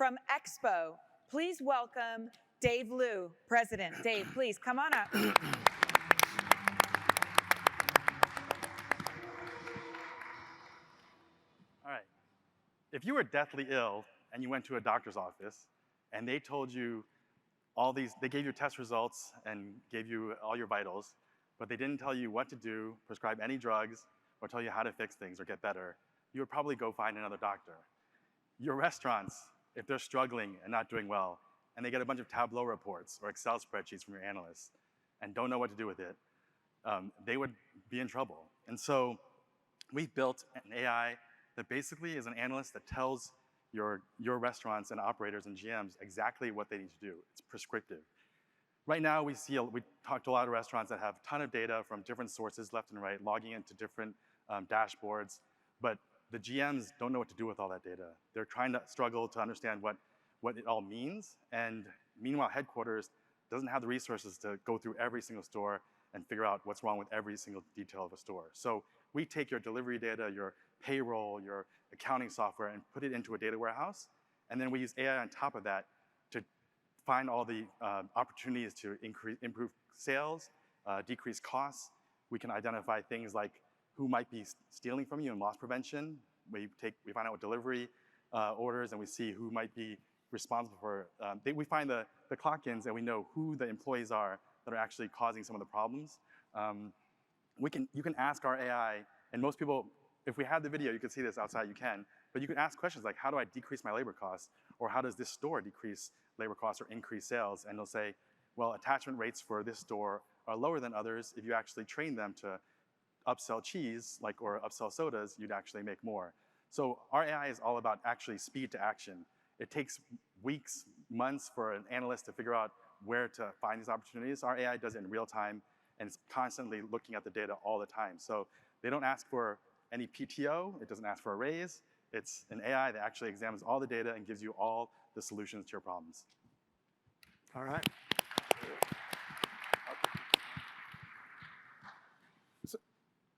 from Expo, please welcome Dave Liu, President. Dave, please come on up. All right. If you were deathly ill and you went to a doctor's office and they told you they gave you test results and gave you all your vitals, but they didn't tell you what to do, prescribe any drugs, or tell you how to fix things or get better, you would probably go find another doctor. Your restaurants, if they're struggling and not doing well, and they get a bunch of Tableau reports or Excel spreadsheets from your analysts and don't know what to do with it, they would be in trouble. And so we've built an AI that basically is an analyst that tells your restaurants and operators and GMs exactly what they need to do. It's prescriptive. Right now, we talked to a lot of restaurants that have a ton of data from different sources left and right, logging into different dashboards, but the GMs don't know what to do with all that data. They're trying to struggle to understand what it all means, and meanwhile, headquarters doesn't have the resources to go through every single store and figure out what's wrong with every single detail of a store. So we take your delivery data, your payroll, your accounting software, and put it into a data warehouse, and then we use AI on top of that to find all the opportunities to improve sales, decrease costs. We can identify things like who might be stealing from you in loss prevention. We find out what delivery orders, and we see who might be responsible for. We find the clock-ins, and we know who the employees are that are actually causing some of the problems. You can ask our AI, and most people, if we had the video, you can see this outside, you can, but you can ask questions like, how do I decrease my labor costs? Or how does this store decrease labor costs or increase sales? And they'll say, well, attachment rates for this store are lower than others. If you actually train them to upsell cheese, or upsell sodas, you'd actually make more. So our AI is all about actually speed to action. It takes weeks, months for an analyst to figure out where to find these opportunities. Our AI does it in real time, and it's constantly looking at the data all the time. So they don't ask for any PTO, it doesn't ask for a raise. It's an AI that actually examines all the data and gives you all the solutions to your problems. All right.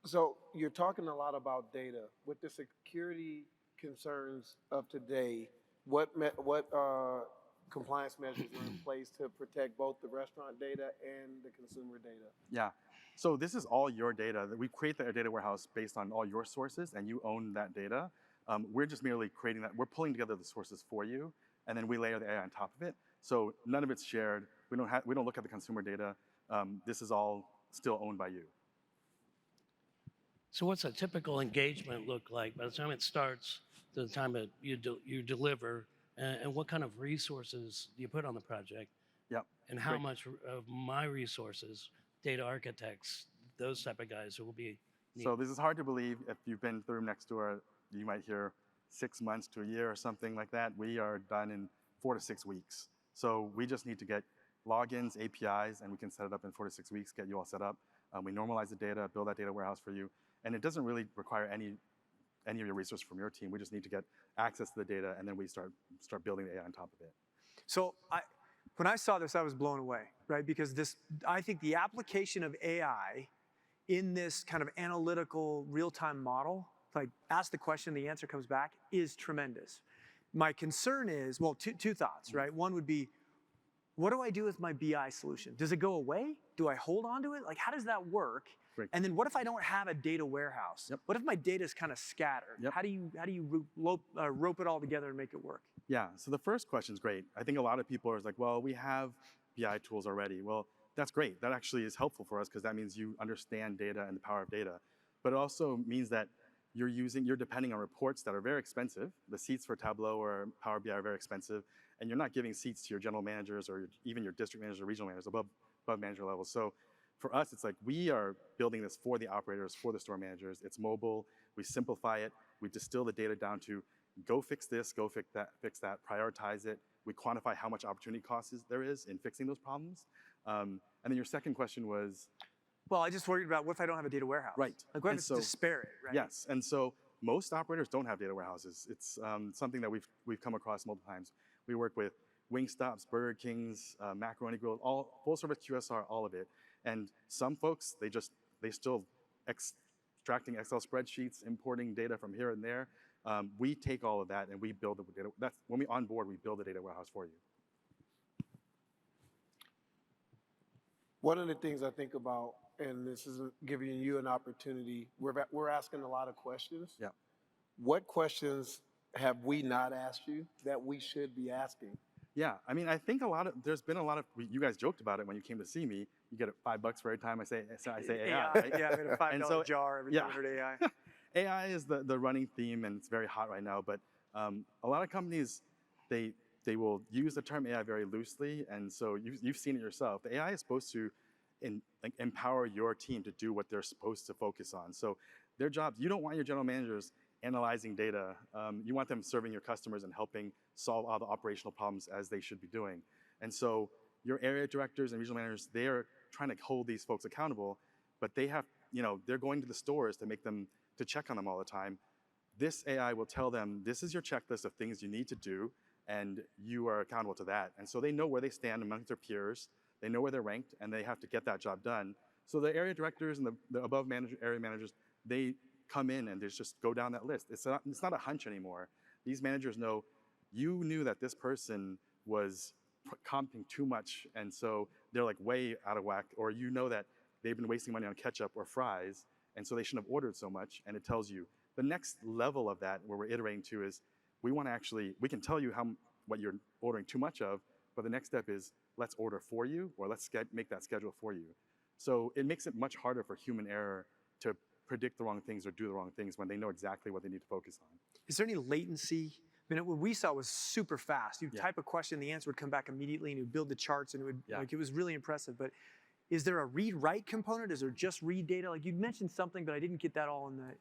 So you're talking a lot about data. With the security concerns of today, what compliance measures are in place to protect both the restaurant data and the consumer data? Yeah. So this is all your data. We create the data warehouse based on all your sources, and you own that data. We're just merely creating that. We're pulling together the sources for you, and then we layer the AI on top of it. So none of it's shared. We don't look at the consumer data. This is all still owned by you. So what's a typical engagement look like by the time it starts to the time that you deliver, and what kind of resources do you put on the project? Yep. And how much of my resources, data architects, those type of guys will be needed? So this is hard to believe. If you've been through next door, you might hear 6 months to a year or something like that. We are done in 4 to 6 weeks. So we just need to get logins, APIs, and we can set it up in 4 to 6 weeks, get you all set up. We normalize the data, build that data warehouse for you. And it doesn't really require any of your resources from your team. We just need to get access to the data, and then we start building the AI on top of it. So when I saw this, I was blown away, right? Because I think the application of AI in this kind of analytical real-time model, like ask the question, the answer comes back, is tremendous. My concern is, well, two thoughts, right? One would be, what do I do with my BI solution? Does it go away? Do I hold on to it? Like, how does that work? Great. And then what if I don't have a data warehouse? Yep. What if my data is kind of scattered? Yep. How do you rope it all together and make it work? Yeah, so the first question is great. I think a lot of people are like, well, we have BI tools already. Well, that's great. That actually is helpful for us because that means you understand data and the power of data. But it also means that you're depending on reports that are very expensive. The seats for Tableau or Power BI are very expensive, and you're not giving seats to your general managers or even your district managers or regional managers above manager level. So for us, it's like we are building this for the operators, for the store managers. It's mobile. We simplify it. We distill the data down to go fix this, go fix that, prioritize it. We quantify how much opportunity cost there is in fixing those problems. And then your second question was? Well, I just worried about what if I don't have a data warehouse? Right. Like what if it's disparate, right? Yes, and so most operators don't have data warehouses. It's something that we've come across multiple times. We work with Wingstops, Burger Kings, Macaroni Grill, all full service QSR, all of it. And some folks, they still extracting Excel spreadsheets, importing data from here and there. We take all of that and we build the data. That's when we onboard, we build the data warehouse for you. One of the things I think about, and this is giving you an opportunity, we're asking a lot of questions. Yeah. What questions have we not asked you that we should be asking? Yeah, I mean, I think there's been a lot of, you guys joked about it when you came to see me. You get $5 for every time I say AI. Right? Yeah, I made a $5 And so, jar every time I heard AI. AI is the running theme, and it's very hot right now. But a lot of companies, they will use the term AI very loosely, and so you've seen it yourself. The AI is supposed to empower your team to do what they're supposed to focus on. So their jobs, you don't want your general managers analyzing data. You want them serving your customers and helping solve all the operational problems as they should be doing. And so your area directors and regional managers, they are trying to hold these folks accountable, but they have, they're going to the stores to check on them all the time. This AI will tell them, this is your checklist of things you need to do, and you are accountable to that. And so they know where they stand amongst their peers, they know where they're ranked, and they have to get that job done. So the area directors and the above area managers, they come in and just go down that list. It's not a hunch anymore. These managers know, you knew that this person was comping too much, and so they're like way out of whack, or you know that they've been wasting money on ketchup or fries, and so they shouldn't have ordered so much, and it tells you. The next level of that, where we're iterating to, is we can tell you what you're ordering too much of, but the next step is let's order for you, or let's make that schedule for you. So it makes it much harder for human error to predict the wrong things or do the wrong things when they know exactly what they need to focus on. Is there any latency? I mean, what we saw was super fast. You Yeah. type a question, the answer would come back immediately, and it would build the charts, and it was really impressive. But is there a read-write component? Is there just read data? Like, you'd mentioned something, but I didn't get that all in the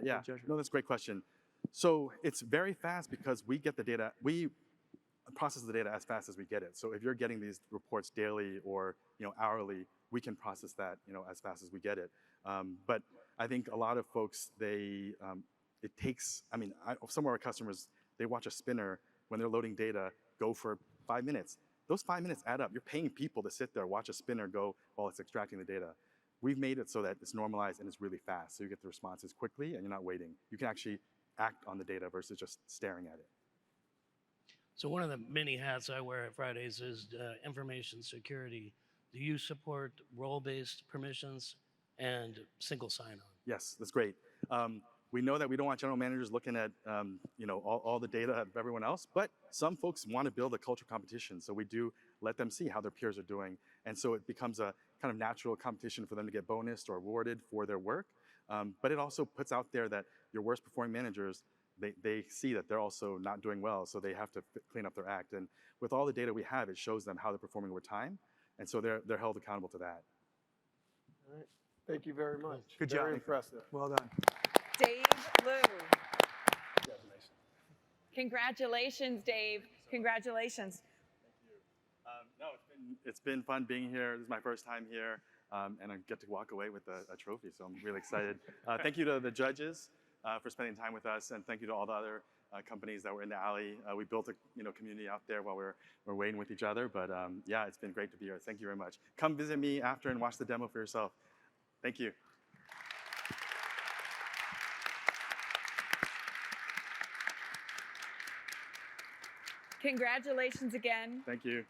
judgment. No, that's a great question. So it's very fast because we get the data. We process the data as fast as we get it. So if you're getting these reports daily or hourly, we can process that as fast as we get it. But I think a lot of folks, it takes. I mean, some of our customers, they watch a spinner when they're loading data go for 5 minutes. Those 5 minutes add up. You're paying people to sit there, watch a spinner go while it's extracting the data. We've made it so that it's normalized and it's really fast. So you get the responses quickly and you're not waiting. You can actually act on the data versus just staring at it. So one of the many hats I wear at Fridays is information security. Do you support role-based permissions and single sign-on? Yes, that's great. We know that we don't want general managers looking at all the data of everyone else, but some folks want to build a culture of competition. So we do let them see how their peers are doing. And so it becomes a kind of natural competition for them to get bonused or awarded for their work. But it also puts out there that your worst performing managers, they see that they're also not doing well, so they have to clean up their act. And with all the data we have, it shows them how they're performing over time. And so they're held accountable to that. All right. Thank you very much. Good job. Very impressive. Well done. Dave Liu. Congratulations, Dave. Congratulations. No, it's been fun being here. This is my first time here, and I get to walk away with a trophy, so I'm really excited. Thank you to the judges for spending time with us, and thank you to all the other companies that were in the alley. We built a community out there while we're waiting with each other, but yeah, it's been great to be here. Thank you very much. Come visit me after and watch the demo for yourself. Thank you. Congratulations again. Thank you.